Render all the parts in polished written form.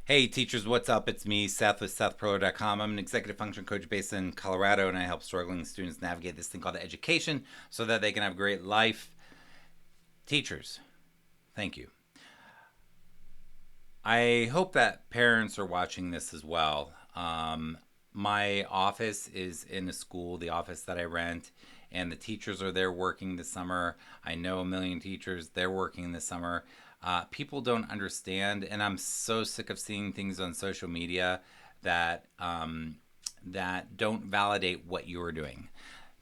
Hey teachers, what's up? It's me, Seth with SethPro.com. I'm an executive function coach based in Colorado, and I help struggling students navigate this thing called education so that they can have a great life. Teachers, thank you. I hope that parents are watching this as well. My office is in a school, the office that I rent, and the teachers are there working this summer. I know a million teachers, they're working this summer. People don't understand, and I'm so sick of seeing things on social media that don't validate what you are doing.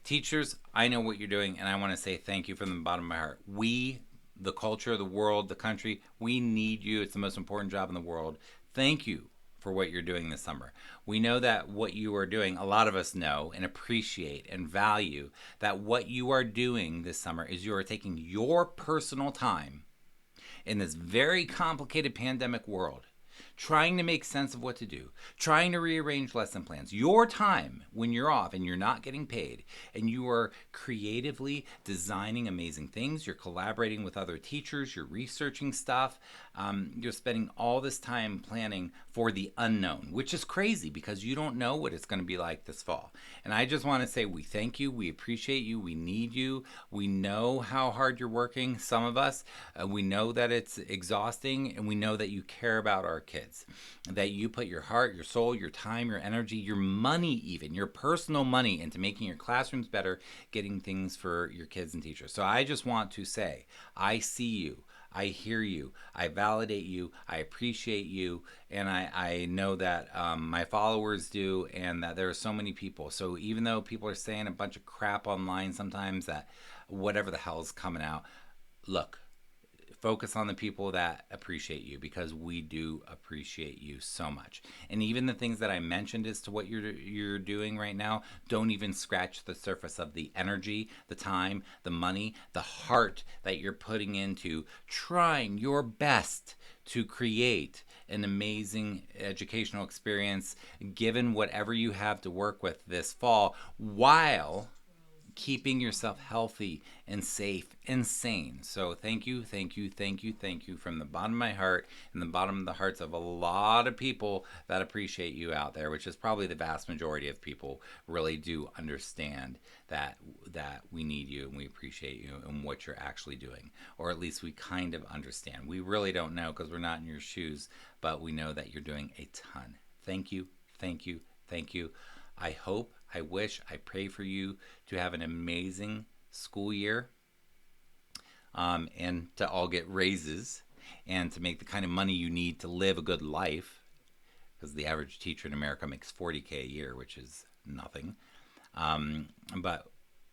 Teachers, I know what you're doing, and I want to say thank you from the bottom of my heart. The culture, the world, the country, we need you. It's the most important job in the world. Thank you for what you're doing this summer. We know that what you are doing, a lot of us know and appreciate and value that what you are doing this summer is you are taking your personal time in this very complicated pandemic world, trying to make sense of what to do, trying to rearrange lesson plans. Your time when you're off and you're not getting paid, and you are creatively designing amazing things, you're collaborating with other teachers, you're researching stuff, you're spending all this time planning for the unknown, which is crazy because you don't know what it's going to be like this fall. And I just want to say we thank you, we appreciate you, we need you. We know how hard you're working, some of us. We know that it's exhausting, and we know that you care about our kids, that you put your heart, your soul, your time, your energy, your money, even your personal money, into making your classrooms better, getting things for your kids and teachers. So I just want to say, I see you. I hear you. I validate you. I appreciate you. And I know that my followers do, and that there are so many people. So even though people are saying a bunch of crap online sometimes, that whatever the hell's coming out, look, focus on the people that appreciate you, because we do appreciate you so much. And even the things that I mentioned as to what you're doing right now don't even scratch the surface of the energy, the time, the money, the heart that you're putting into trying your best to create an amazing educational experience, given whatever you have to work with this fall, while keeping yourself healthy and safe and sane. So thank you, thank you, thank you, thank you from the bottom of my heart and the bottom of the hearts of a lot of people that appreciate you out there, which is probably the vast majority of people really do understand that we need you and we appreciate you and what you're actually doing. Or at least we kind of understand. We really don't know because we're not in your shoes, but we know that you're doing a ton. Thank you, thank you, thank you. I hope, I wish, I pray for you to have an amazing school year, and to all get raises and to make the kind of money you need to live a good life, because the average teacher in America makes 40K a year, which is nothing. But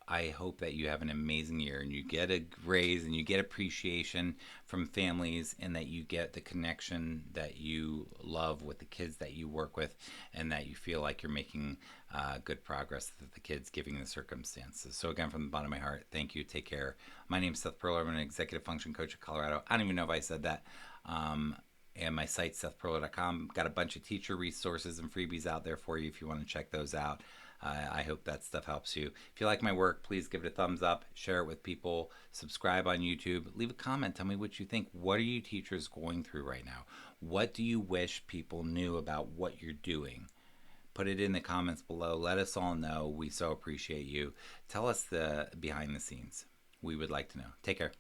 I hope that you have an amazing year and you get a raise and you get appreciation from families, and that you get the connection that you love with the kids that you work with, and that you feel like you're making good progress with the kids given the circumstances. So, again, from the bottom of my heart, thank you. Take care. My name is Seth Perler. I'm an executive function coach at Colorado. I don't even know if I said that. And my site, sethperler.com. Got a bunch of teacher resources and freebies out there for you if you want to check those out. I hope that stuff helps you. If you like my work, please give it a thumbs up, share it with people, subscribe on YouTube, leave a comment, tell me what you think. What are you teachers going through right now? What do you wish people knew about what you're doing? Put it in the comments below. Let us all know. We so appreciate you. Tell us the behind the scenes. We would like to know. Take care.